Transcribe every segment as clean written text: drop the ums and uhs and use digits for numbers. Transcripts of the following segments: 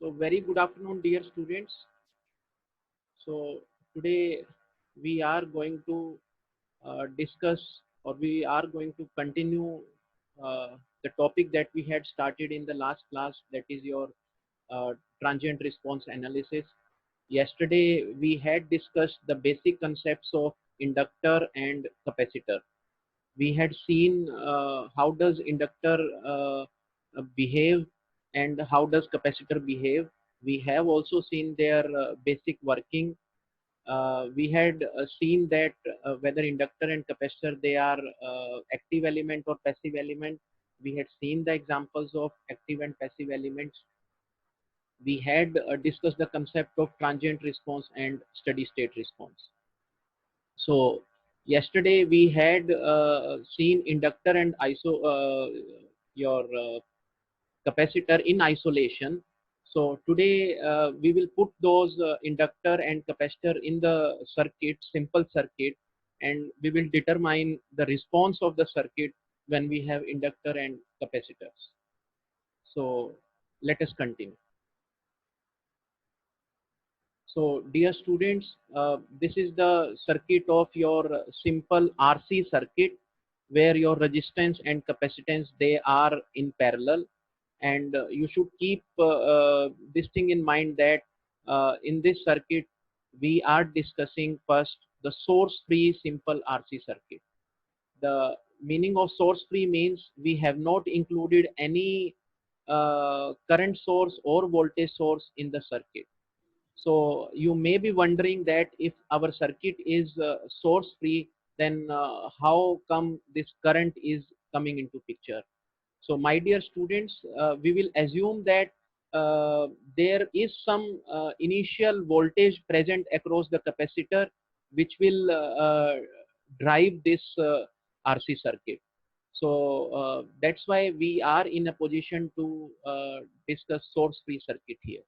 So very good afternoon, dear students. So today we are going to discuss, or we are going to continue the topic that we had started in the last class, that is your transient response analysis. Yesterday we had discussed the basic concepts of inductor and capacitor. We had seen how does inductor behave and how does capacitor behave. We have also seen their basic working. We had seen that whether inductor and capacitor, they are active element or passive element. We had seen the examples of active and passive elements. We had discussed the concept of transient response and steady state response. So yesterday we had seen inductor and your capacitor in isolation. So today we will put those inductor and capacitor in the circuit, simple circuit, and we will determine the response of the circuit when we have inductor and capacitors. So let us continue. So dear students, this is the circuit of your simple RC circuit, where your resistance and capacitance, they are in parallel. And you should keep this thing in mind, that in this circuit we are discussing first the source free simple RC circuit. The meaning of source free means we have not included any current source or voltage source in the circuit. So you may be wondering that if our circuit is source free, then how come this current is coming into picture? So my dear students, we will assume that there is some initial voltage present across the capacitor, which will drive this RC circuit. So that's why we are in a position to discuss source free circuit here.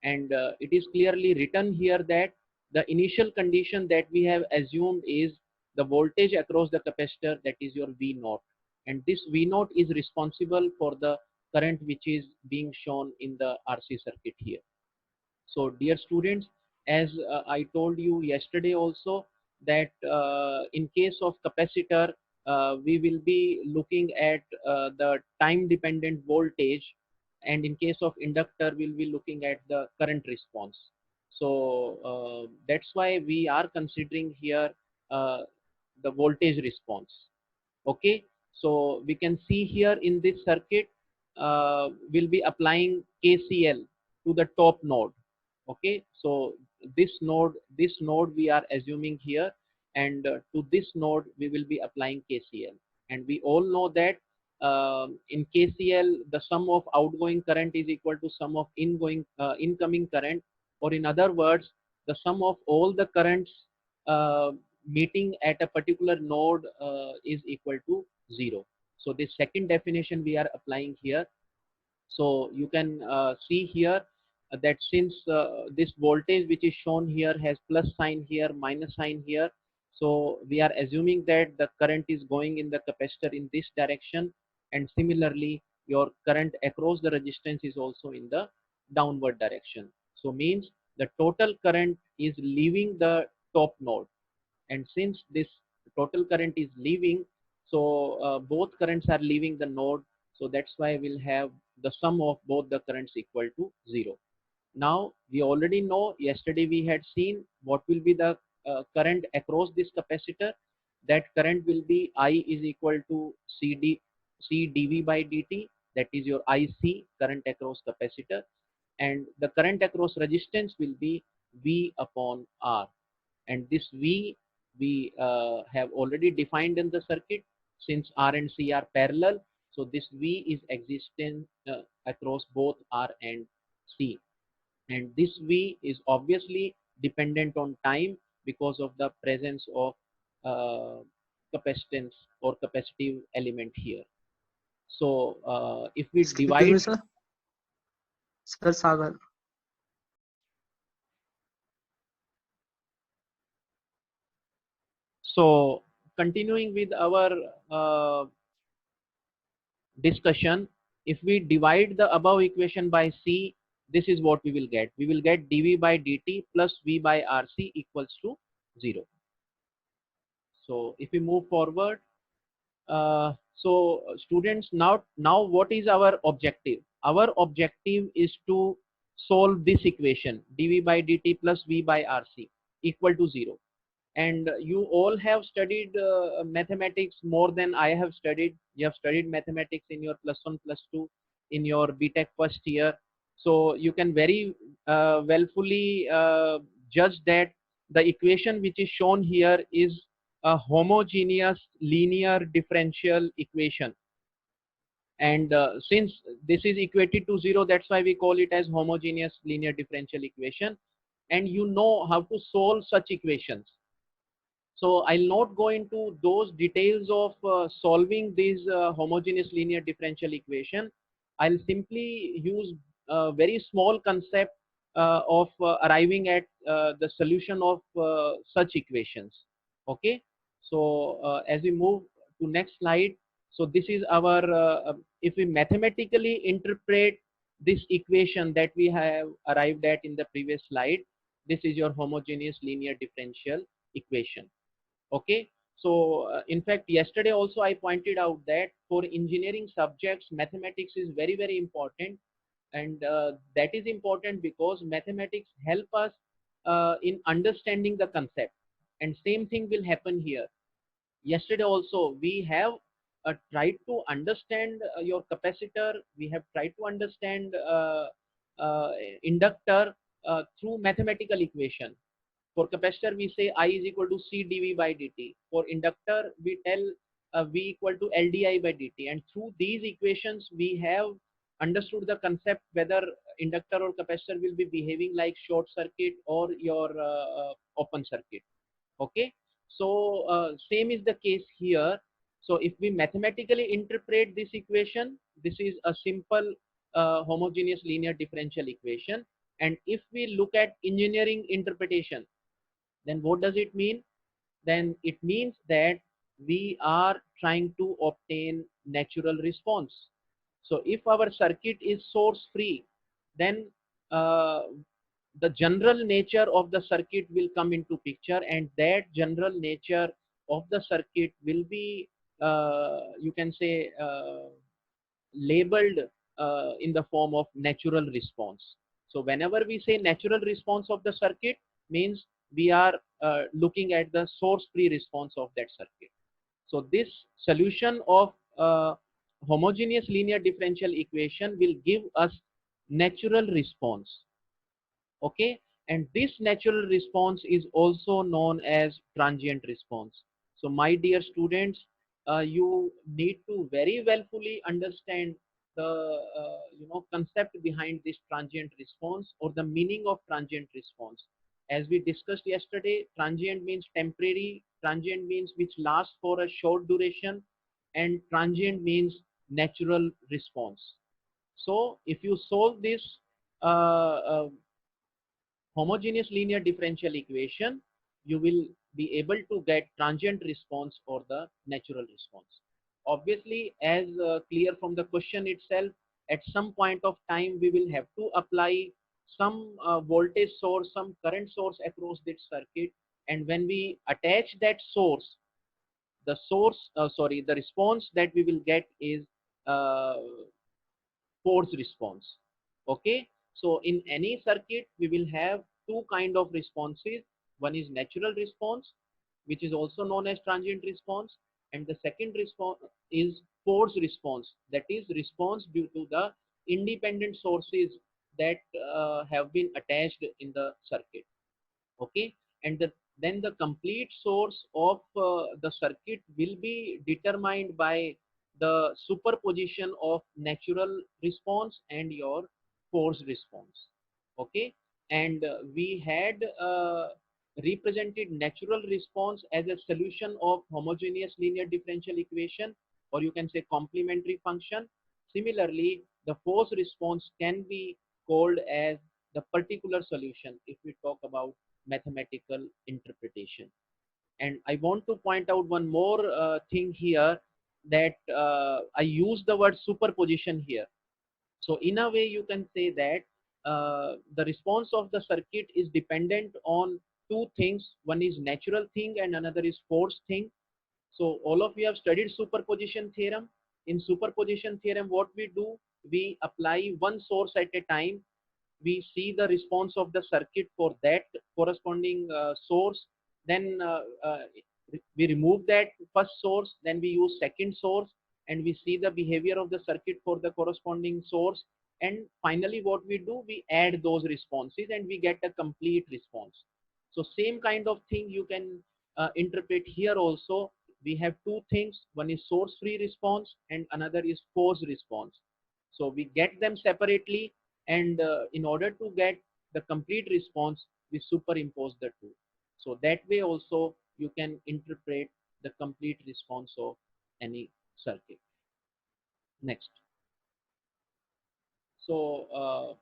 And it is clearly written here that the initial condition that we have assumed is the voltage across the capacitor, that is your V naught, and this V naught is responsible for the current which is being shown in the RC circuit here. So dear students, as I told you yesterday also, that in case of capacitor, we will be looking at the time dependent voltage, and in case of inductor we'll be looking at the current response. So that's why we are considering here the voltage response. Okay, so we can see here in this circuit, we'll be applying KCL to the top node. Okay, so this node we are assuming here, and to this node we will be applying KCL. And we all know that in KCL the sum of outgoing current is equal to sum of incoming current, or in other words, the sum of all the currents uh, meeting at a particular node is equal to 0. So this second definition we are applying here. So you can see here that since this voltage which is shown here has plus sign here, minus sign here, so we are assuming that the current is going in the capacitor in this direction, and similarly your current across the resistance is also in the downward direction. So means the total current is leaving the top node, and since this total current is leaving, so both currents are leaving the node, so that's why we'll have the sum of both the currents equal to 0. Now we already know, yesterday we had seen what will be the current across this capacitor. That current will be I is equal to C dV by dt, that is your IC, current across capacitor, and the current across resistance will be V upon R. And this V we have already defined in the circuit. Since R and C are parallel, so this V is existent across both R and C, and this V is obviously dependent on time because of the presence of uh, capacitance or capacitive element here. So if we Excuse divide, me, sir. Sir Sagar. so continuing with our discussion, if we divide the above equation by C, this is what we will get. We will get dV by dt plus V by RC equals to 0. So if we move forward, so students, now what is our objective? Our objective is to solve this equation dV by dt plus V by RC equal to 0. And you all have studied mathematics more than I have studied. You have studied mathematics in your +1 +2 in your BTech first year, so you can very wellfully judge that the equation which is shown here is a homogeneous linear differential equation. And since this is equated to 0, that's why we call it as homogeneous linear differential equation. And you know how to solve such equations. So I'll not go into those details of solving this homogeneous linear differential equation. I'll simply use a very small concept of arriving at the solution of such equations. Okay. So as we move to next slide, so this is our, if we mathematically interpret this equation that we have arrived at in the previous slide, this is your homogeneous linear differential equation. Okay. So in fact, yesterday also I pointed out that for engineering subjects, mathematics is very, very important. And that is important because mathematics help us in understanding the concept. And same thing will happen here. Yesterday also we have tried to understand your capacitor. We have tried to understand uh, inductor through mathematical equation. For capacitor, we say I is equal to C dV by dt. For inductor, we tell V equal to LdI by dt. And through these equations, we have understood the concept whether inductor or capacitor will be behaving like short circuit or your open circuit. Okay. So same is the case here. So if we mathematically interpret this equation, this is a simple homogeneous linear differential equation. And if we look at engineering interpretation, then what does it mean? Then it means that we are trying to obtain natural response. So if our circuit is source free, then the general nature of the circuit will come into picture, and that general nature of the circuit will be, you can say, labeled in the form of natural response. So whenever we say natural response of the circuit, means we are looking at the source free response of that circuit. So this solution of homogeneous linear differential equation will give us natural response. Okay. And this natural response is also known as transient response. So my dear students, you need to very wellfully understand the concept behind this transient response, or the meaning of transient response. As we discussed yesterday, transient means temporary, transient means which lasts for a short duration, and transient means natural response. So if you solve this homogeneous linear differential equation, you will be able to get transient response or the natural response. Obviously, as clear from the question itself, at some point of time we will have to apply some voltage source, some current source across this circuit, and when we attach that source, the response that we will get is uh, force response. Okay. So in any circuit we will have two kind of responses. One is natural response, which is also known as transient response, and the second response is force response, that is response due to the independent sources that have been attached in the circuit. Okay. And then the complete source of the circuit will be determined by the superposition of natural response and your force response. Okay. And we had represented natural response as a solution of homogeneous linear differential equation, or you can say complementary function. Similarly, the force response can be called as the particular solution if we talk about mathematical interpretation. And I want to point out one more thing here, that I use the word superposition here. So in a way you can say that the response of the circuit is dependent on two things. One is natural thing and another is force thing. So all of you have studied superposition theorem. In superposition theorem, what we do, we apply one source at a time. We see the response of the circuit for that corresponding source. Then we remove that first source. Then we use second source, and we see the behavior of the circuit for the corresponding source. And finally, what we do, we add those responses, and we get a complete response. So same kind of thing you can interpret here also. We have two things. One is source free response and another is force response. So we get them separately, and in order to get the complete response, we superimpose the two. So that way also you can interpret the complete response of any circuit. Next. So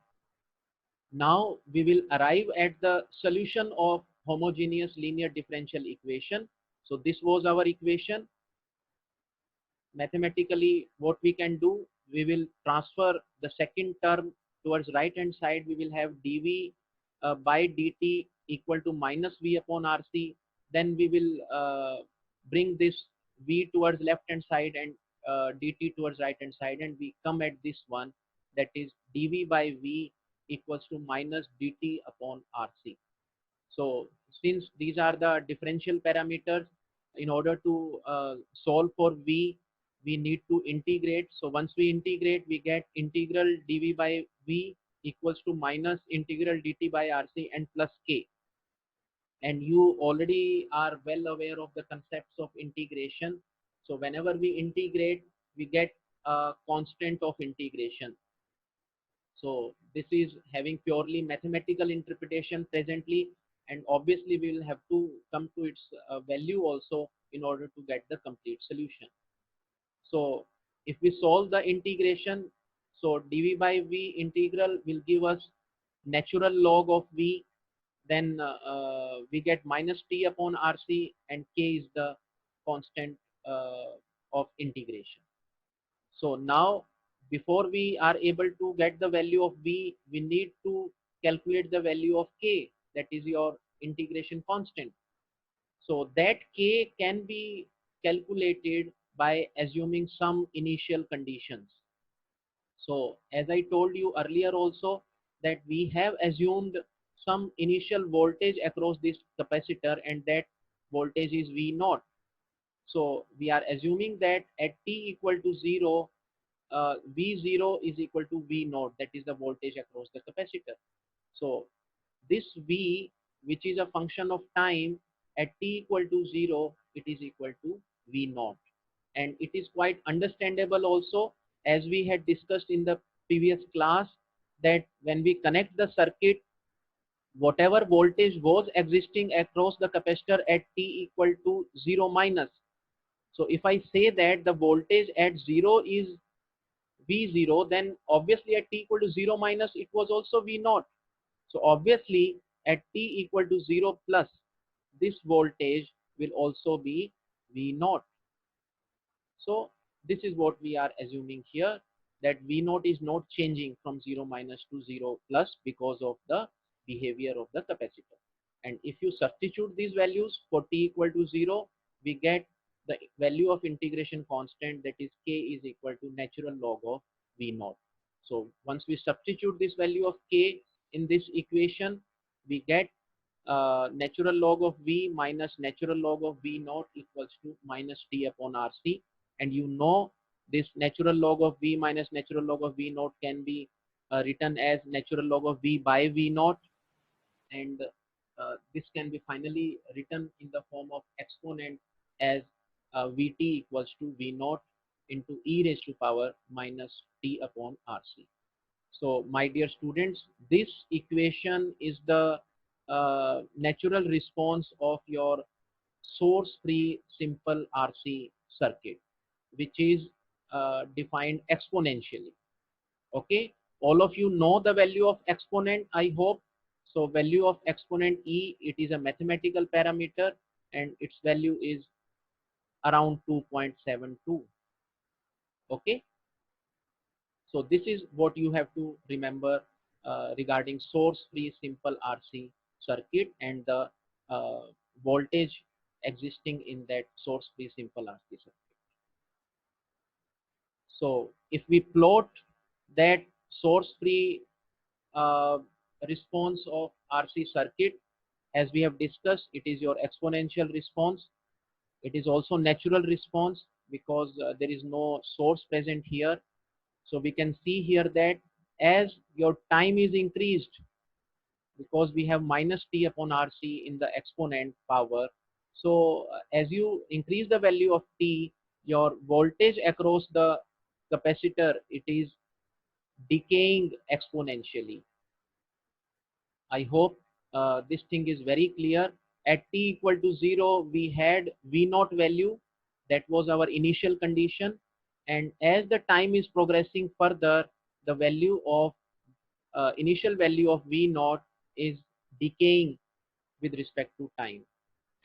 now we will arrive at the solution of homogeneous linear differential equation. So this was our equation. Mathematically, what we can do, we will transfer the second term towards right hand side. We will have dv by dt equal to minus v upon rc. Then we will bring this v towards left hand side and dt towards right hand side, and we come at this one, that is dv by v equals to minus dt upon rc. So since these are the differential parameters, in order to solve for v, we need to integrate. So once we integrate, we get integral dv by v equals to minus integral dt by rc and plus k. And you already are well aware of the concepts of integration. So whenever we integrate, we get a constant of integration. So this is having purely mathematical interpretation presently, and obviously we will have to come to its value also in order to get the complete solution. So if we solve the integration, so dv by v integral will give us natural log of v. Then we get minus t upon rc, and k is the constant of integration. So now, before we are able to get the value of v, we need to calculate the value of k, that is your integration constant. So that k can be calculated by assuming some initial conditions. So as I told you earlier also, that we have assumed some initial voltage across this capacitor, and that voltage is v naught. So we are assuming that at t equal to 0, V0 is equal to V naught, that is the voltage across the capacitor. So this V, which is a function of time, at t equal to 0, it is equal to V naught. And it is quite understandable also, as we had discussed in the previous class, that when we connect the circuit, whatever voltage was existing across the capacitor at t equal to 0 minus. So if I say that the voltage at 0 is V0, then obviously at t equal to 0 minus, it was also V naught. So obviously at t equal to 0 plus, this voltage will also be V naught. So this is what we are assuming here, that V naught is not changing from 0 minus to 0 plus because of the behavior of the capacitor. And if you substitute these values for t equal to 0, we get the value of integration constant, that is k is equal to natural log of V naught. So once we substitute this value of k in this equation, we get natural log of V minus natural log of V naught equals to minus t upon RC. And you know this natural log of V minus natural log of V naught can be written as natural log of V by V naught. And this can be finally written in the form of exponent as Vt equals to V naught into e raised to power minus t upon RC. So my dear students, this equation is the natural response of your source free simple RC circuit, which is defined exponentially. Okay, all of you know the value of exponent, I hope. So value of exponent e, it is a mathematical parameter, and its value is around 2.72. Okay, so this is what you have to remember regarding source-free simple RC circuit and the uh, voltage existing in that source-free simple RC circuit. So if we plot that source-free uh, response of RC circuit, as we have discussed, it is your exponential response. It is also natural response because there is no source present here. So we can see here that as your time is increased, because we have minus t upon RC in the exponent power. So as you increase the value of t, your voltage across the capacitor, it is decaying exponentially. I hope this thing is very clear. At t equal to 0, we had V naught value. That was our initial condition. And as the time is progressing further, the value of initial value of V naught is decaying with respect to time.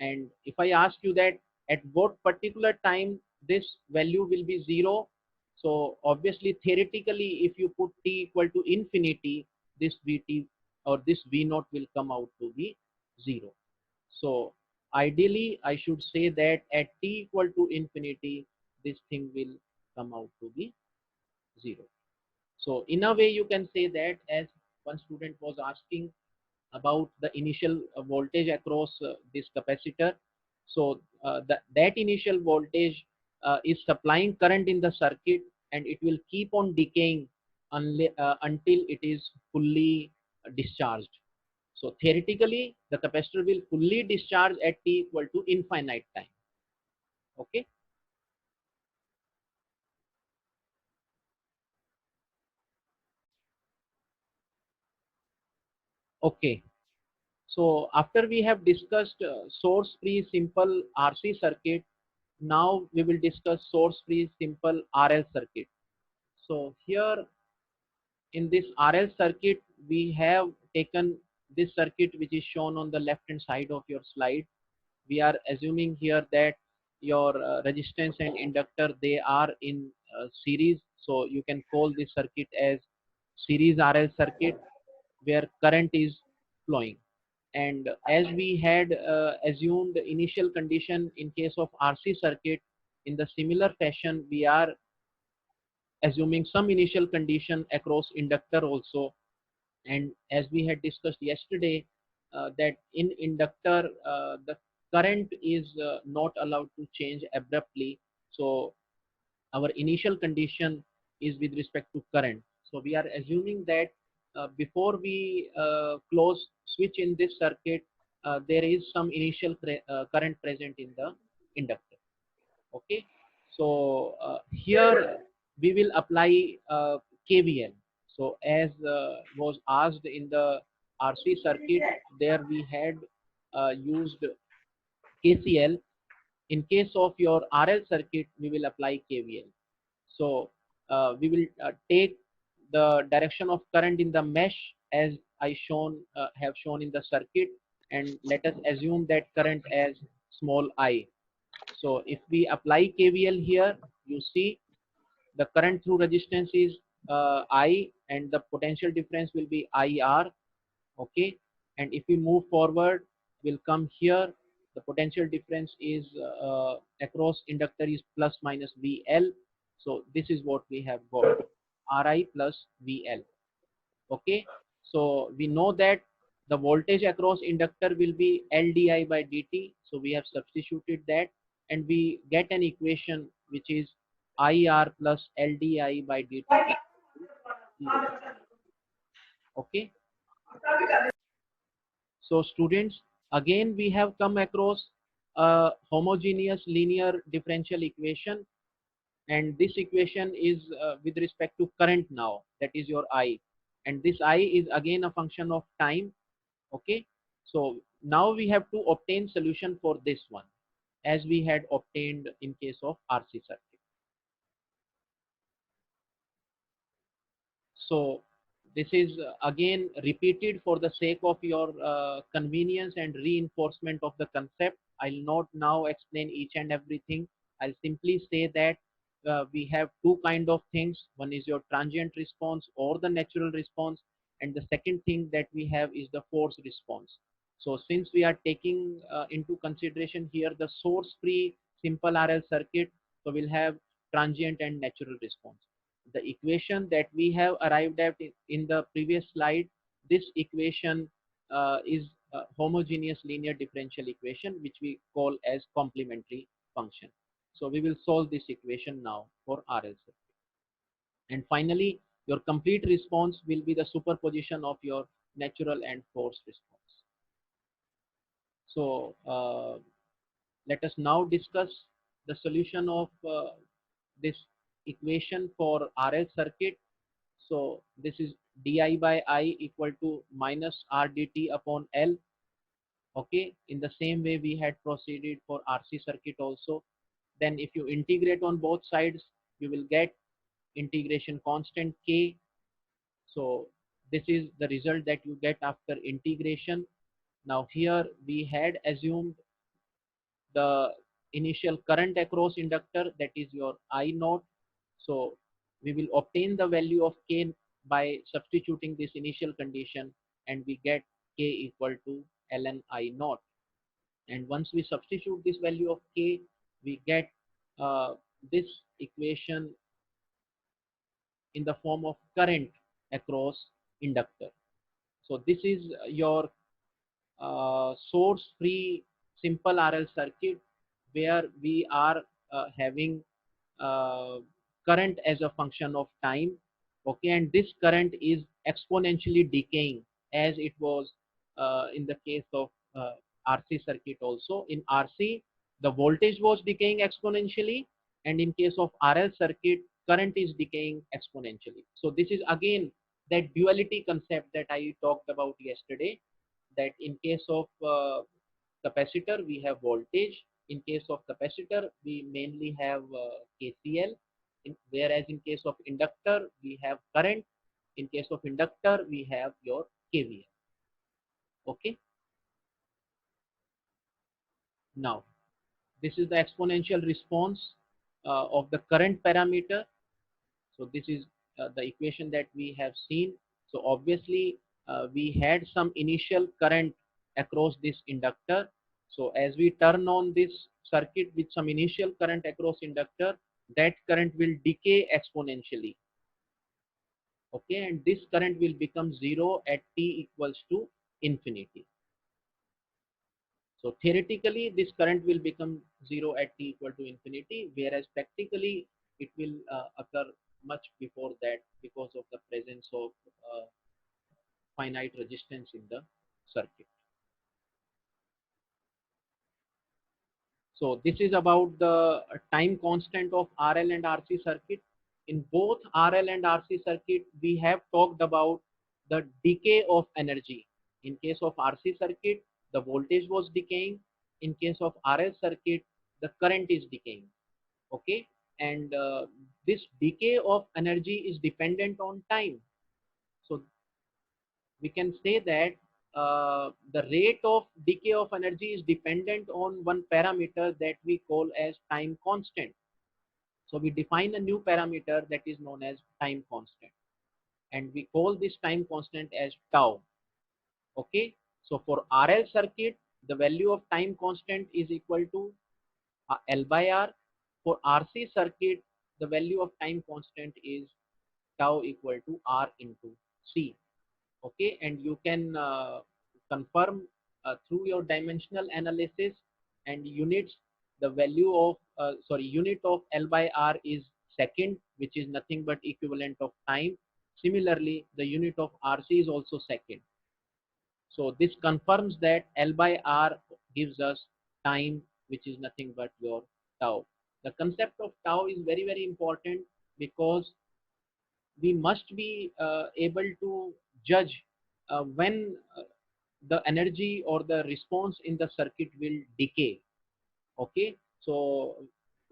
And if I ask you that at what particular time this value will be 0, so obviously theoretically if you put t equal to infinity, this Vt or this V naught will come out to be 0. So ideally I should say that at t equal to infinity, this thing will come out to be 0. So in a way you can say that, as one student was asking about the initial voltage across this capacitor. So that initial voltage is supplying current in the circuit, and it will keep on decaying until it is fully discharged. So theoretically, the capacitor will fully discharge at t equal to infinite time. Okay. Okay. So after we have discussed source-free simple RC circuit, now we will discuss source-free simple RL circuit. So here in this RL circuit, we have taken this circuit which is shown on the left hand side of your slide. We are assuming here that your resistance and inductor, they are in series. So you can call this circuit as series RL circuit where current is flowing. And as we had assumed the initial condition in case of RC circuit, in the similar fashion, we are assuming some initial condition across inductor also. And as we had discussed yesterday, that in inductor, the current is not allowed to change abruptly. So our initial condition is with respect to current. So we are assuming that before we close switch in this circuit, there is some initial current present in the inductor. Okay. So here we will apply KVL. So as was asked in the RC circuit, there we had used KCL. In case of your RL circuit, we will apply KVL. So we will take the direction of current in the mesh as I have shown in the circuit, and let us assume that current as small I. So if we apply KVL here, you see the current through resistance is I, and the potential difference will be IR. Okay. And if we move forward, we'll come here. The potential difference is across inductor is plus minus VL. So this is what we have got, RI plus VL. Okay. So we know that the voltage across inductor will be LdI by dt. So we have substituted that, and we get an equation which is IR plus LdI by dt equal to 0. Okay. So students, again we have come across a homogeneous linear differential equation, and this equation is with respect to current now, that is your I, and this I is again a function of time. Okay. So now we have to obtain solution for this one as we had obtained in case of RC circuit. So this is again repeated for the sake of your convenience and reinforcement of the concept. I'll not now explain each and everything. I'll simply say that we have two kind of things. One is your transient response or the natural response. and the second thing that we have is the force response. So since we are taking into consideration here the source free simple RL circuit, so we'll have transient and natural response. The equation that we have arrived at in the previous slide, this equation is a homogeneous linear differential equation, which we call as complementary function. So we will solve this equation now for RL circuit. And finally, your complete response will be the superposition of your natural and forced response. So let us now discuss the solution of this equation for RL circuit. So this is di by I equal to minus R dt upon L. Okay, in the same way we had proceeded for RC circuit also. Then if you integrate on both sides, you will get integration constant K. So this is the result that you get after integration. Now here we had assumed the initial current across inductor, that is your I naught. So we will obtain the value of K by substituting this initial condition, and we get K equal to ln I naught. And once we substitute this value of K, we get this equation in the form of current across inductor. So this is your source free simple RL circuit, where we are having uh, current as a function of time. Okay, and this current is exponentially decaying, as it was in the case of RC circuit also. In RC, the voltage was decaying exponentially, and in case of RL circuit, current is decaying exponentially. So this is again that duality concept that I talked about yesterday, that in case of capacitor we have voltage, in case of capacitor we mainly have KCL, whereas in case of inductor we have current, in case of inductor we have your KVL. Okay, now this is the exponential response of the current parameter. So this is the equation that we have seen. So obviously we had some initial current across this inductor. So as we turn on this circuit with some initial current across inductor, that current will decay exponentially. Okay, and this current will become zero at t equals to infinity. So theoretically, this current will become zero at t equal to infinity, whereas practically it will occur much before that, because of the presence of finite resistance in the circuit. So this is about the time constant of RL and RC circuit. In both RL and RC circuit, we have talked about the decay of energy. In case of RC circuit, the voltage was decaying. In case of RL circuit, the current is decaying. Okay, and this decay of energy is dependent on time. So we can say that the rate of decay of energy is dependent on one parameter that we call as time constant. So we define a new parameter that is known as time constant, and we call this time constant as tau. Okay, so for RL circuit, the value of time constant is equal to L by R. For RC circuit, the value of time constant is tau equal to R into C. Okay, and you can confirm through your dimensional analysis and units. The value of unit of L by R is second, which is nothing but equivalent of time. Similarly, the unit of RC is also second. So this confirms that L by R gives us time, which is nothing but your tau. The concept of tau is very, very important, because we must be able to judge when the energy or the response in the circuit will decay. Okay, so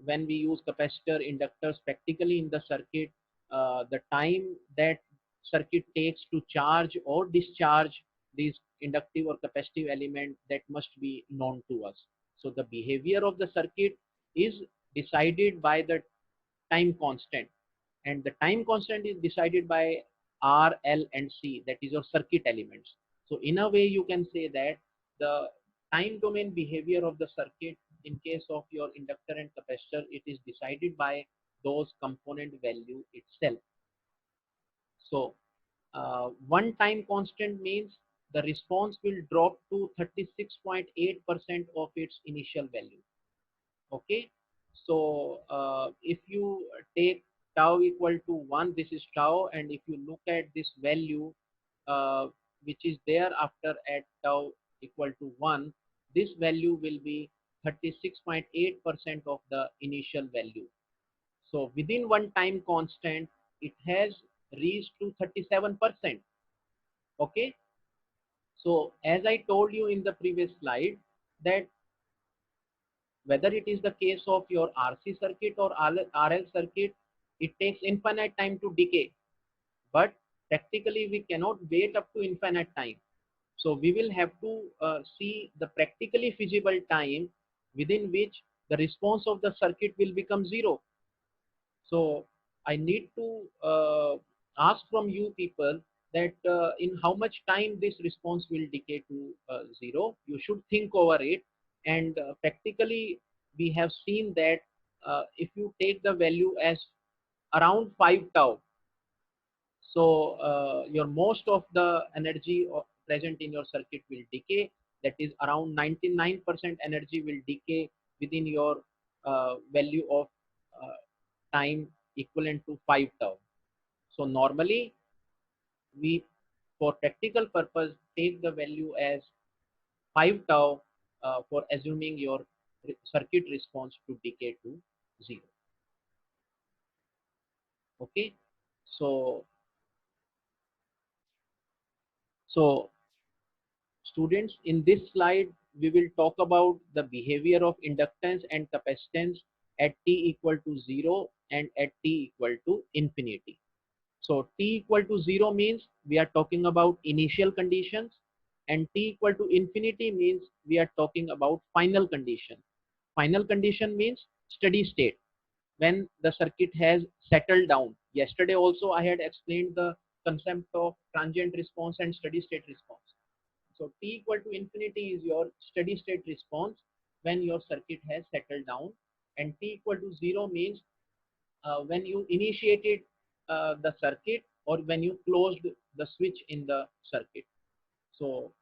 when we use capacitor, inductors practically in the circuit, the time that circuit takes to charge or discharge these inductive or capacitive element, that must be known to us. So the behavior of the circuit is decided by the time constant, and the time constant is decided by R, L, and C, that is your circuit elements. So in a way you can say that the time domain behavior of the circuit in case of your inductor and capacitor, it is decided by those component value itself. So one time constant means the response will drop to 36.8% of its initial value. Okay, so if you take tau equal to 1, this is tau, and if you look at this value uh, which is there after at tau equal to 1, this value will be 36.8% of the initial value. So within one time constant it has reached to 37%. Okay, so as I told you in the previous slide that whether it is the case of your RC circuit or RL circuit, it takes infinite time to decay. But practically we cannot wait up to infinite time. So we will have to see the practically feasible time within which the response of the circuit will become zero. So I need to ask from you people that in how much time this response will decay to zero. You should think over it, and practically we have seen that if you take the value as around 5 tau, so your most of the energy present in your circuit will decay. That is around 99% energy will decay within your value of time equivalent to 5 tau. So normally we, for practical purpose, take the value as 5 tau for assuming your circuit response to decay to 0. Okay, so so students, in this slide we will talk about the behavior of inductance and capacitance at t equal to 0 and at t equal to infinity. So t equal to 0 means we are talking about initial conditions, and t equal to infinity means we are talking about final condition. Final condition means steady state, when the circuit has settled down. Yesterday also I had explained the concept of transient response and steady state response. So t equal to infinity is your steady state response when your circuit has settled down, and t equal to 0 means when you initiated the circuit or when you closed the switch in the circuit. So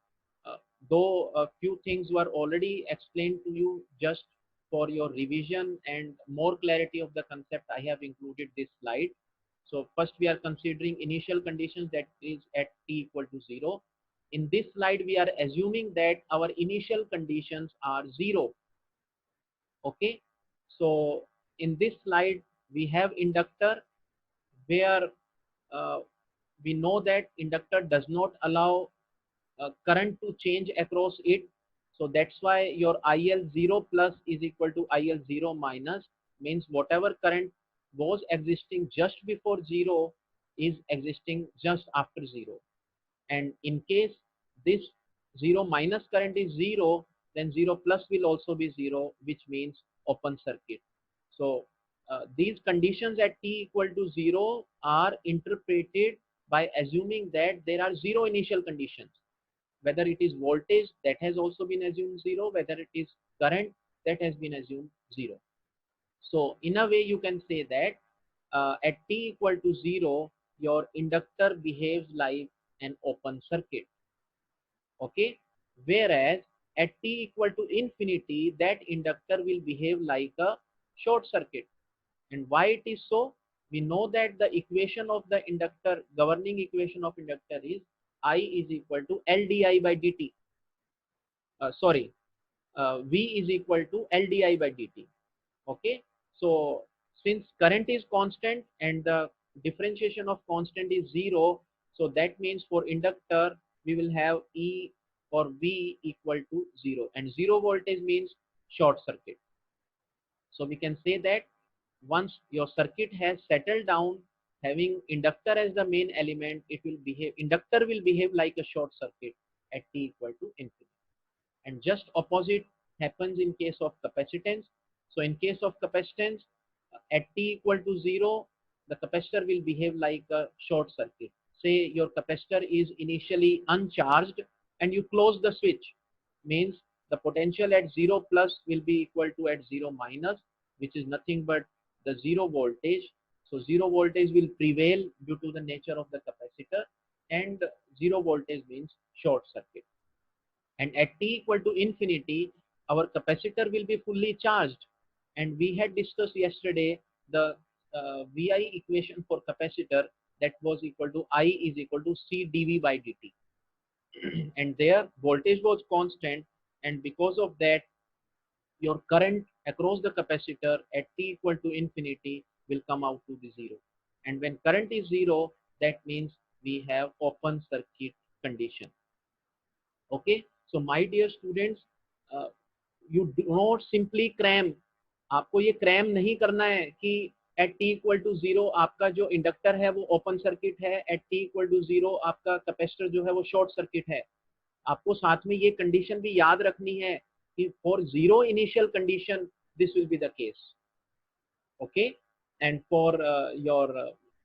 uh, though a few things were already explained to you, just for your revision and more clarity of the concept, I have included this slide. So first we are considering initial conditions, that is at t equal to 0. In this slide we are assuming that our initial conditions are 0. Okay, so in this slide we have inductor where uh, we know that inductor does not allow current to change across it. So that's why your IL0 plus is equal to IL0 minus, means whatever current was existing just before 0 is existing just after 0. And in case this 0 minus current is 0, then 0 plus will also be 0, which means open circuit. So these conditions at t equal to 0 are interpreted by assuming that there are 0 initial conditions. Whether it is voltage, that has also been assumed 0, whether it is current, that has been assumed 0. So in a way you can say that at t equal to 0 your inductor behaves like an open circuit. Okay, whereas at t equal to infinity that inductor will behave like a short circuit. And why it is so? We know that the equation of the inductor, governing equation of inductor, is I is equal to LdI by dt. Sorry, V is equal to LdI by dt. Okay, so since current is constant and the differentiation of constant is 0, so that means for inductor we will have E or V equal to 0, and 0 voltage means short circuit. So we can say that once your circuit has settled down having inductor as the main element, it will behave, inductor will behave like a short circuit at t equal to infinity. And just opposite happens in case of capacitance. So in case of capacitance, at t equal to 0, the capacitor will behave like a short circuit. say your capacitor is initially uncharged and you close the switch, means the potential at 0 plus will be equal to at 0 minus, which is nothing but the 0 voltage. So 0 voltage will prevail due to the nature of the capacitor, and 0 voltage means short circuit. And at t equal to infinity, our capacitor will be fully charged. And we had discussed yesterday the VI equation for capacitor, that was equal to I is equal to C dV by dt. And there voltage was constant, and because of that your current across the capacitor at t equal to infinity will come out to be 0. And when current is 0, that means we have open circuit condition. Okay, so my dear students, you do not simply cram. आपको ये cram नहीं करना है कि at T equal to 0 आपका जो inductor है वो ओपन सर्किट है, एट टी इक्वल टू 0 आपका कैपेसिटर जो है वो शॉर्ट सर्किट है. आपको साथ में ये कंडीशन भी याद रखनी है कि for 0 initial condition this will be the case. Okay, and for your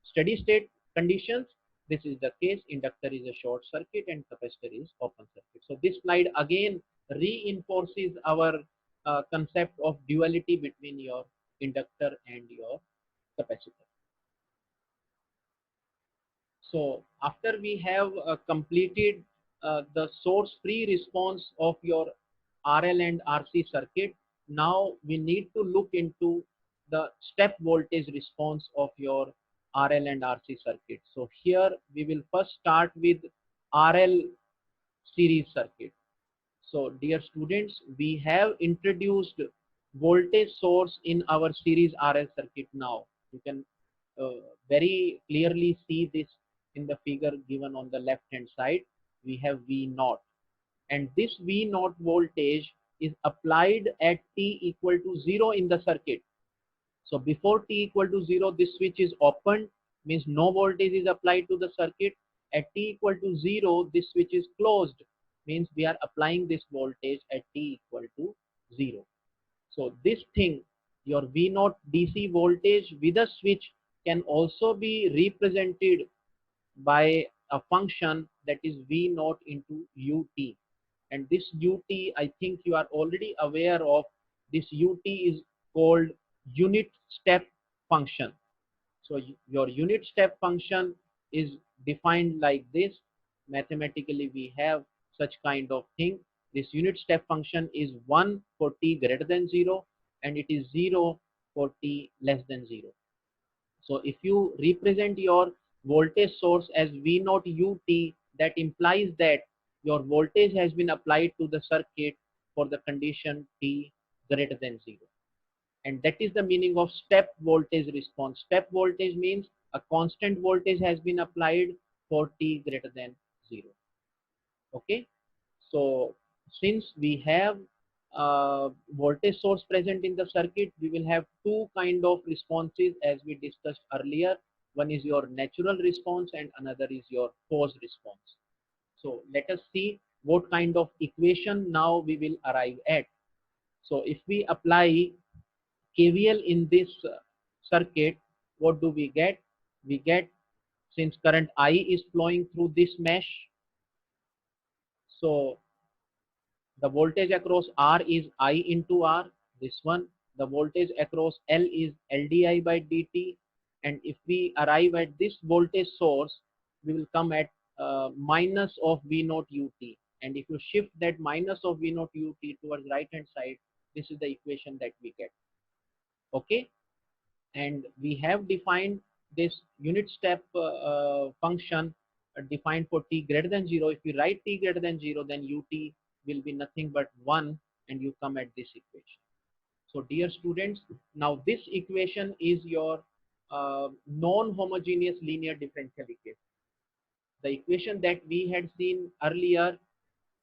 steady state conditions, this is the case. Inductor is a short circuit and capacitor is open circuit. So this slide again reinforces our concept of duality between your inductor and your capacitor. So after we have completed the source free response of your RL and RC circuit, now we need to look into the step voltage response of your RL and RC circuit. So here we will first start with RL series circuit. So dear students, we have introduced voltage source in our series RL circuit now. You can very clearly see this in the figure given on the left hand side. We have V naught, and this V naught voltage is applied at t equal to 0 in the circuit. So before t equal to 0, this switch is opened, means no voltage is applied to the circuit. At t equal to 0, this switch is closed, means we are applying this voltage at t equal to 0. So this thing, your V naught DC voltage with a switch, can also be represented by a function that is V naught into ut. And this ut, I think you are already aware of. This ut is called unit step function. So your unit step function is defined like this. Mathematically we have such kind of thing. This unit step function is 1 for t greater than 0, and it is 0 for t less than 0. So if you represent your voltage source as V naught ut, that implies that your voltage has been applied to the circuit for the condition t greater than 0. And that is the meaning of step voltage response. Step voltage means a constant voltage has been applied for t greater than 0. Okay, so since we have voltage source present in the circuit, we will have two kind of responses as we discussed earlier. One is your natural response and another is your forced response. So let us see what kind of equation now we will arrive at. So if we apply KVL in this circuit, what do we get? We get, since current I is flowing through this mesh, so the voltage across R is I into R, this one. The voltage across L is LdI by dt. And if we arrive at this voltage source, we will come at minus of V naught ut. And if you shift that minus of V naught ut towards right hand side, this is the equation that we get. Okay, and we have defined this unit step function defined for t greater than 0. If we write t greater than 0, then ut will be nothing but 1, and you come at this equation. So dear students, now this equation is your non-homogeneous linear differential equation. The equation that we had seen earlier,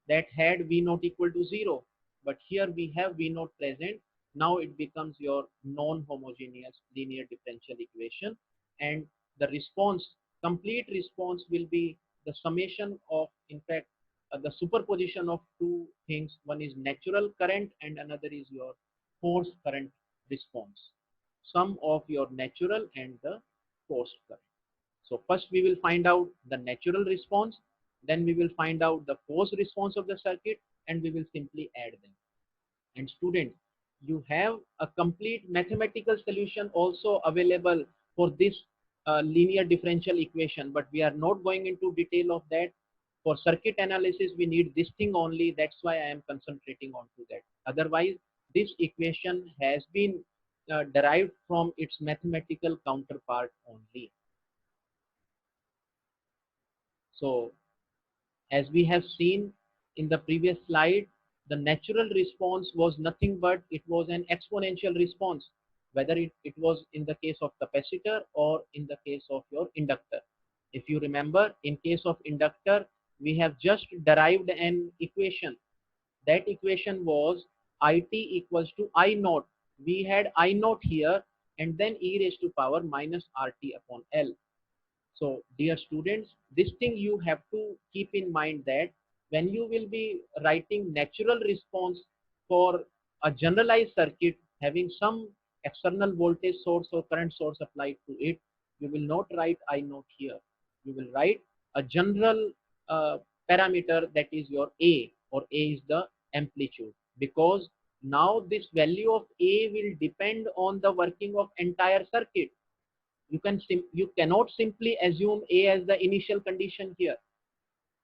that had V naught equal to 0, but here we have V naught present. Now it becomes your non-homogeneous linear differential equation, and the response, complete response, will be the summation of, in fact, the superposition of two things. One is natural current and another is your forced current response. Sum of your natural and the forced current. So first we will find out the natural response, then we will find out the force response of the circuit, and we will simply add them. And students, you have a complete mathematical solution also available for this linear differential equation, but we are not going into detail of that. For circuit analysis, we need this thing only. That's why I am concentrating on to that. Otherwise, this equation has been derived from its mathematical counterpart only. So as we have seen in the previous slide, the natural response was nothing but it was an exponential response, whether it was in the case of capacitor or in the case of your inductor. If you remember, in case of inductor, we have just derived an equation. That equation was it equals to I naught. We had I naught here, and then e raised to power minus RT upon L. So dear students, this thing you have to keep in mind, that when you will be writing natural response for a generalized circuit having some external voltage source or current source applied to it, you will not write I naught here. You will write a general parameter, that is your A, or A is the amplitude, because now this value of A will depend on the working of entire circuit. You cannot simply assume A as the initial condition here.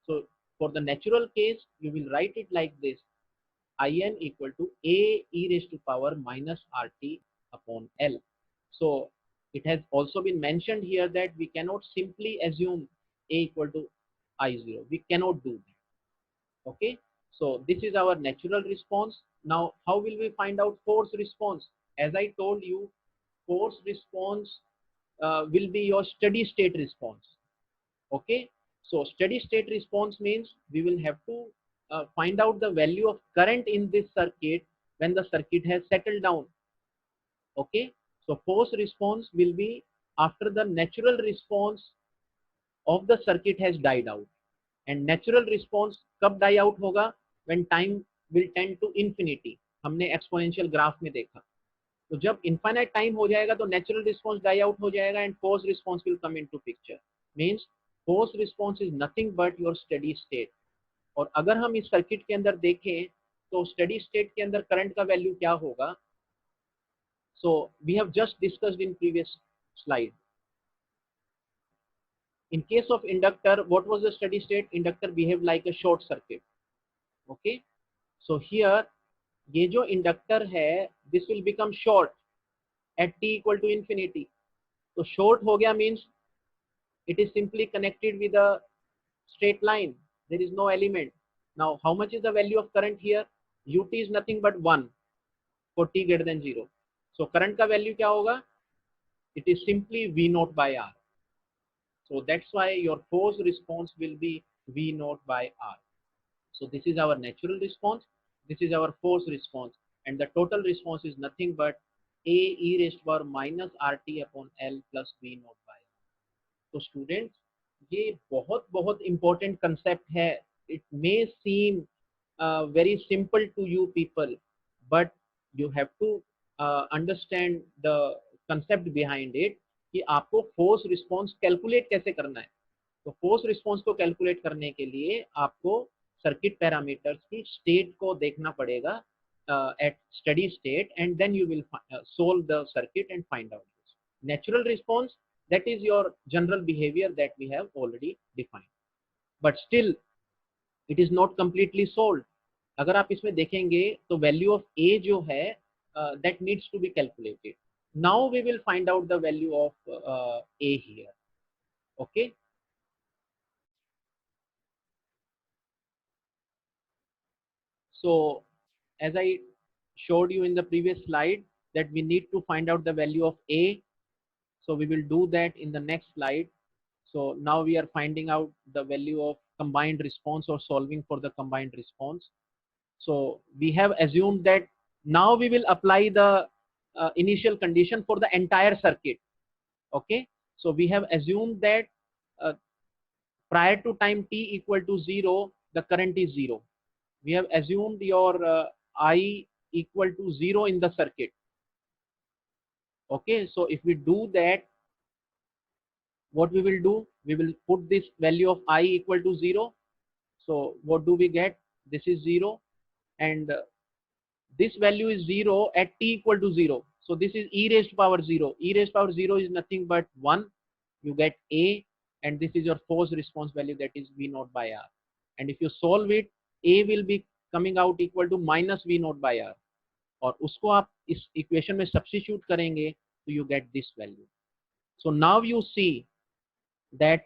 So for the natural case, you will write it like this: In equal to A e raised to power minus RT upon L. So it has also been mentioned here that we cannot simply assume A equal to I0. We cannot do that. Okay. So this is our natural response. Now, how will we find out force response? As I told you, force response will be your steady state response. Okay. So steady state response means we will have to find out the value of current in this circuit when the circuit has settled down. Okay. So force response will be after the natural response of the circuit has died out. And natural response कब die out होगा? When time will tend to infinity. हमने exponential graph में देखा. तो जब infinite time हो जाएगा तो नेचुरल रिस्पांस डाई आउट हो जाएगा and force response will come into picture. Means force response is nothing but your steady state. और अगर हम इस सर्किट के अंदर देखें तो स्टेडी स्टेट के अंदर करंट का वैल्यू क्या होगा? So we have just discussed in previous slide. In case of inductor, what was the steady state? Inductor behaved like a short circuit. Okay. So here ये जो इंडक्टर है, this will become short at t equal to infinity. तो short हो गया means it is simply connected with a straight line. There is no element. Now, how much is the value of current here? Ut is nothing but 1 for t greater than 0. So current का value क्या होगा? It is simply V naught by R. So that's why your force response will be V naught by R. So this is our natural response. This is our force response. And the total response is nothing but A e raised to power minus RT upon L plus V naught by R. तो students, ये बहुत बहुत important concept है. It may seem very simple to you people, but you have to understand the concept behind it कि आपको force response calculate कैसे करना है. तो फोर्स रिस्पॉन्स को कैलकुलेट करने के लिए आपको सर्किट पैरामीटर्स की स्टेट को देखना पड़ेगा at steady state, and then you will solve the circuit and find out this. Natural response, that is your general behavior that we have already defined, but still it is not completely solved. अगर आप इसमें देखेंगे तो value of A जो है that needs to be calculated. Now we will find out the value of A here. Okay. So as I showed you in the previous slide that we need to find out the value of A. So we will do that in the next slide. So now we are finding out the value of combined response or solving for the combined response. So we have assumed that now we will apply the initial condition for the entire circuit. Okay. So we have assumed that prior to time t equal to 0, the current is 0. We have assumed your I equal to 0 in the circuit. Okay. So if we do that, what we will do, we will put this value of I equal to 0. So what do we get? This is 0, and this value is 0 at t equal to 0. So this is e raised to power 0. E raised to power 0 is nothing but 1. You get A, and this is your forced response value, that is V naught by R. And if you solve it, A will be coming out equal to minus V naught by R. और उसको आप इस equation में substitute करेंगे तो you get this value. So now you see that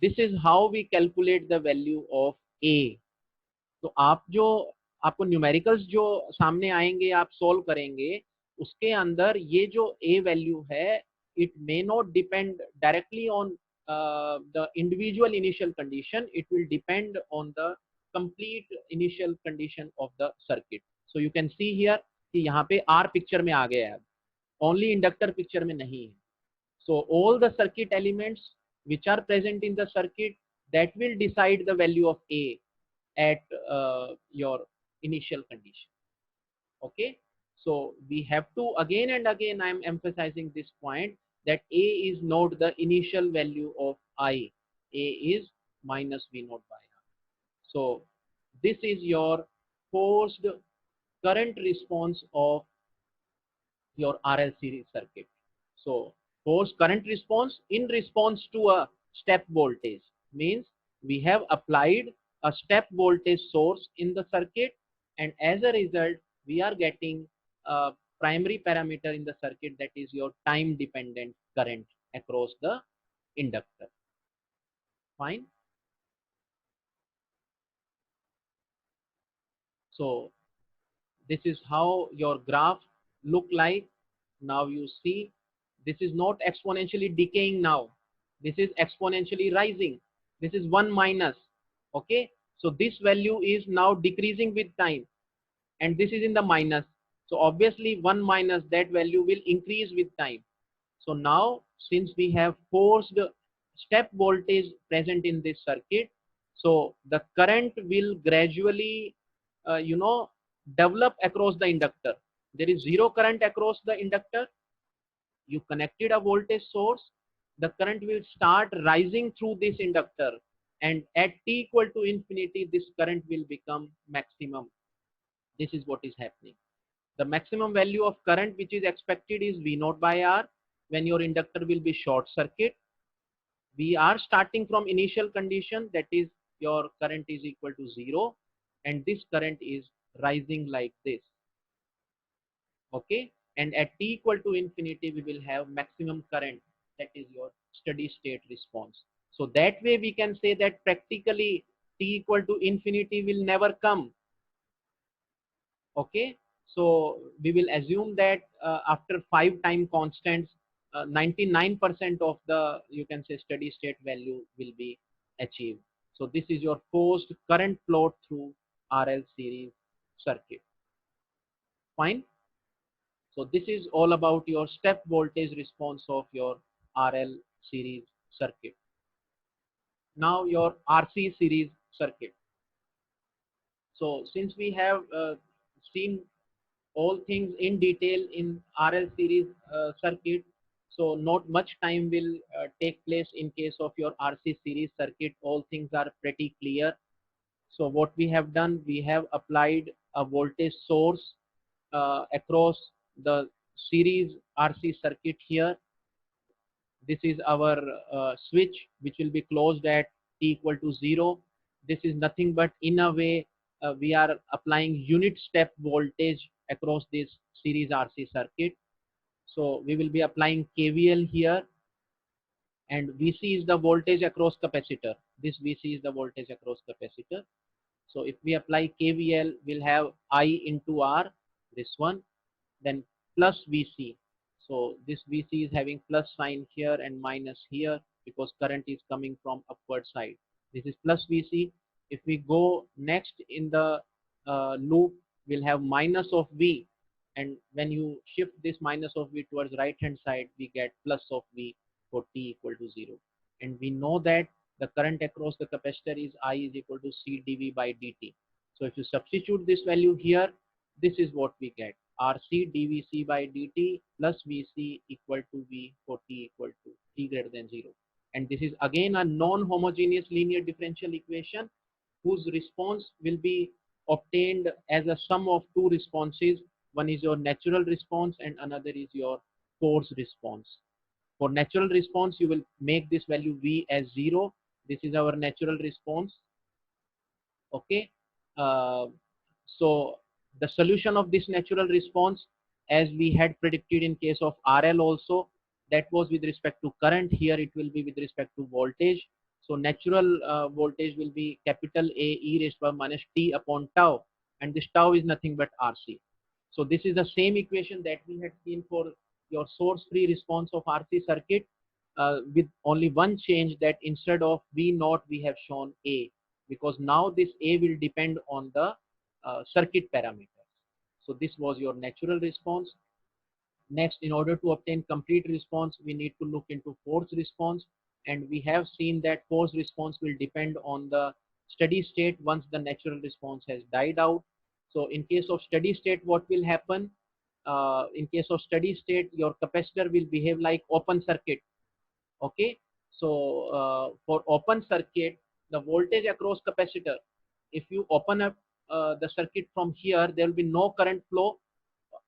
this is how we calculate the value of A. तो आप जो आपको न्यूमेरिकल्स जो सामने आएंगे आप सोल्व करेंगे, उसके अंदर ये जो A वैल्यू है, it may not depend directly on the individual initial condition, it will depend on the complete initial condition of the circuit. So you can see here कि यहाँ पे R पिक्चर में आ गया है, only इंडक्टर पिक्चर में नहीं है. So all the circuit elements which are present in the circuit, that will decide the value of A at your initial condition. Okay, so we have to again and again, I am emphasizing this point, that A is not the initial value of I. A is minus V naught by R. So this is your forced current response of your RL series circuit. So forced current response in response to a step voltage means we have applied a step voltage source in the circuit, and as a result we are getting a primary parameter in the circuit, that is your time dependent current across the inductor. Fine. So this is how your graph look like. Now you see this is not exponentially decaying now, this is exponentially rising. This is 1 minus. Okay, so this value is now decreasing with time, and this is in the minus. So obviously 1 minus, that value will increase with time. So now since we have forced step voltage present in this circuit, so the current will gradually develop across the inductor. There is zero current across the inductor. You connected a voltage source, the current will start rising through this inductor, and at t equal to infinity this current will become maximum. This is what is happening. The maximum value of current which is expected is V naught by R when your inductor will be short circuit. We are starting from initial condition, that is your current is equal to 0, and this current is rising like this. Okay, and at t equal to infinity we will have maximum current, that is your steady state response. So that way we can say that practically t equal to infinity will never come. Okay, so we will assume that after 5 time constants 99% of the, you can say, steady state value will be achieved. So this is your forced current plot through RL series circuit. Fine. So this is all about your step voltage response of your RL series circuit. Now your RC series circuit. So since we have seen all things in detail in RL series circuit, so not much time will take place in case of your RC series circuit. All things are pretty clear. So what we have done, we have applied a voltage source across the series RC circuit here. This is our switch which will be closed at t equal to 0. This is nothing but, in a way, we are applying unit step voltage across this series RC circuit. So we will be applying KVL here, and VC is the voltage across capacitor. This VC is the voltage across capacitor. So if we apply KVL, we'll have I into R, this one, then plus VC. So this VC is having plus sign here and minus here because current is coming from upward side. This is plus VC. If we go next in the loop, we'll have minus of V, and when you shift this minus of V towards right hand side, we get plus of V for t equal to 0. And we know that the current across the capacitor is I is equal to C dV by dt. So if you substitute this value here, this is what we get. RC dVc by dt plus Vc equal to V for t equal to t greater than 0. And this is again a non-homogeneous linear differential equation whose response will be obtained as a sum of two responses. One is your natural response and another is your forced response. For natural response, you will make this value V as 0. This is our natural response. Okay. Uh, so the solution of this natural response, as we had predicted in case of RL also, that was with respect to current. Here it will be with respect to voltage. So natural voltage will be capital A e raised to power minus t upon tau, and this tau is nothing but RC. So this is the same equation that we had seen for your source-free response of RC circuit, with only one change, that instead of V naught we have shown A, because now this A will depend on the circuit parameters. So this was your natural response. Next, in order to obtain complete response, we need to look into forced response, and we have seen that forced response will depend on the steady state once the natural response has died out. So in case of steady state, what will happen? In case of steady state, your capacitor will behave like open circuit. Okay, so for open circuit, the voltage across capacitor, if you open up the circuit from here, there will be no current flow,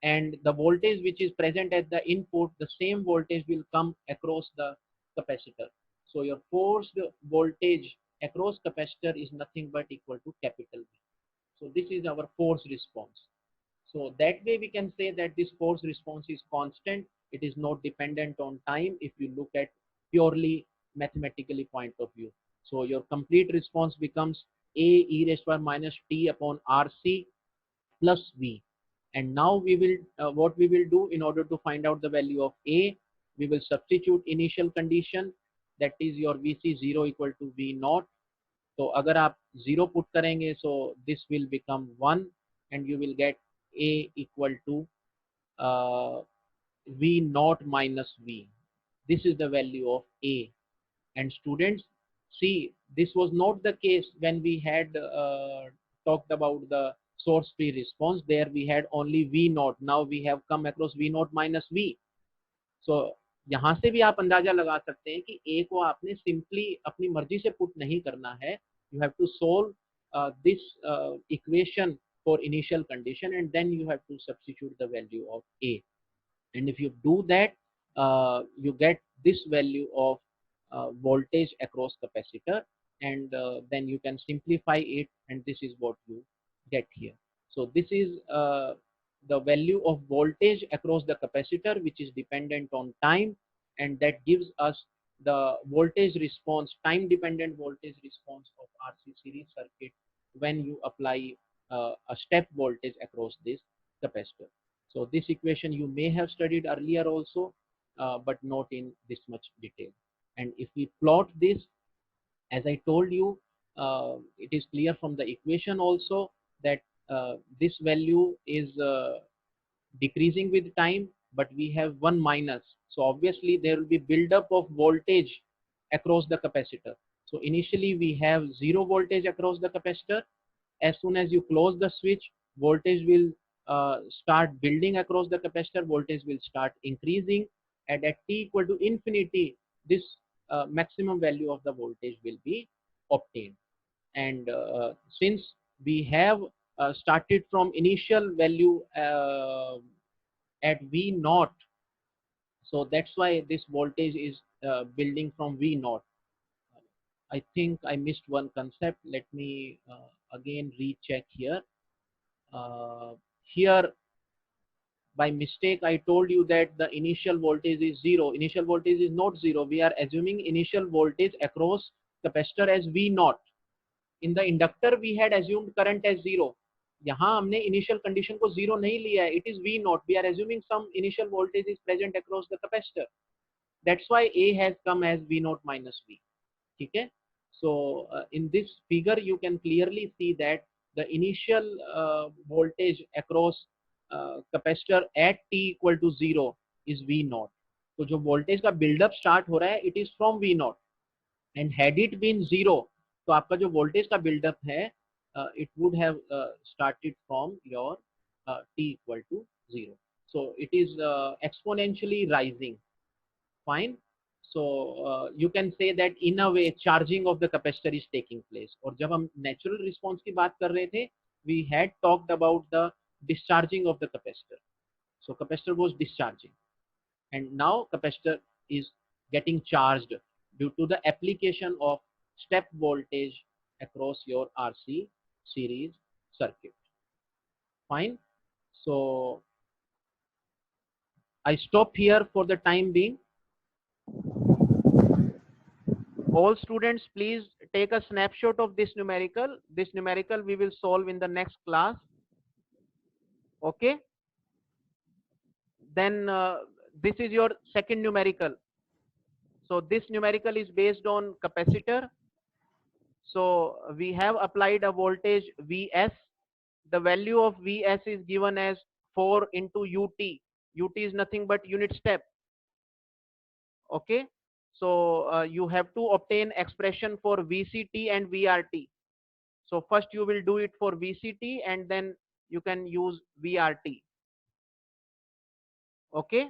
and the voltage which is present at the input, the same voltage will come across the capacitor. So your forced voltage across capacitor is nothing but equal to capital V. So this is our forced response. So that way we can say that this force response is constant. It is not dependent on time if you look at purely mathematically point of view. So your complete response becomes A e raised to power minus t upon RC plus V. And now we will, what we will do in order to find out the value of A, we will substitute initial condition, that is your Vc 0 equal to V naught. तो अगर आप 0 put करेंगे, so this will become 1 and you will get A equal to V naught minus V. This is the value of A. And students, see, this was not the case when we had talked about the source free response. There we had only V naught. Now we have come across V naught minus V. So यहाँ से भी आप अंदाजा लगा सकते हैं कि A को आपने सिंपली अपनी मर्जी से पुट नहीं करना है. You have to solve this equation for initial condition, and then you have to substitute the value of A. And if you do that, you get this value of voltage across capacitor, and then you can simplify it, and this is what you get here. So this is the value of voltage across the capacitor, which is dependent on time, and that gives us the voltage response, time dependent voltage response of RC series circuit when you apply a step voltage across this capacitor. So this equation you may have studied earlier also, but not in this much detail. And if we plot this, as I told you, it is clear from the equation also that this value is decreasing with time, but we have one minus. So obviously there will be buildup of voltage across the capacitor. So initially we have 0 voltage across the capacitor. As soon as you close the switch, voltage will start building across the capacitor, voltage will start increasing, and at t equal to infinity, this maximum value of the voltage will be obtained. And since we have started from initial value at V naught, so that's why this voltage is building from V naught. I think I missed one concept. Let me again recheck here. Here by mistake I told you that the initial voltage is 0. Initial voltage is not 0. We are assuming initial voltage across capacitor as V naught. In the inductor we had assumed current as 0. यहाँ हमने initial condition को 0 नहीं लिया है. It is V naught. We are assuming some initial voltage is present across the capacitor. That's why A has come as V naught minus V. ठीक है? So in this figure you can clearly see that the initial voltage across capacitor at t equal to 0 is V naught. तो जो voltage का build-up start हो रहा है, it is from V naught. And had it been 0, तो आपका जो voltage का build-up है, it would have started from your t equal to 0. So it is exponentially rising. Fine. So you can say that in a way charging of the capacitor is taking place. और जब हम natural response की बात कर रहे थे, we had talked about the discharging of the capacitor. So capacitor was discharging, and now capacitor is getting charged due to the application of step voltage across your RC series circuit. Fine. So I stop here for the time being. All students, please take a snapshot of this numerical. This numerical we will solve in the next class. Okay. Then this is your second numerical. So this numerical is based on capacitor. So we have applied a voltage Vs. The value of Vs is given as 4 into Ut. Ut is nothing but unit step. Okay. So you have to obtain expression for Vct and Vrt. So first you will do it for Vct and then you can use Vrt. Okay.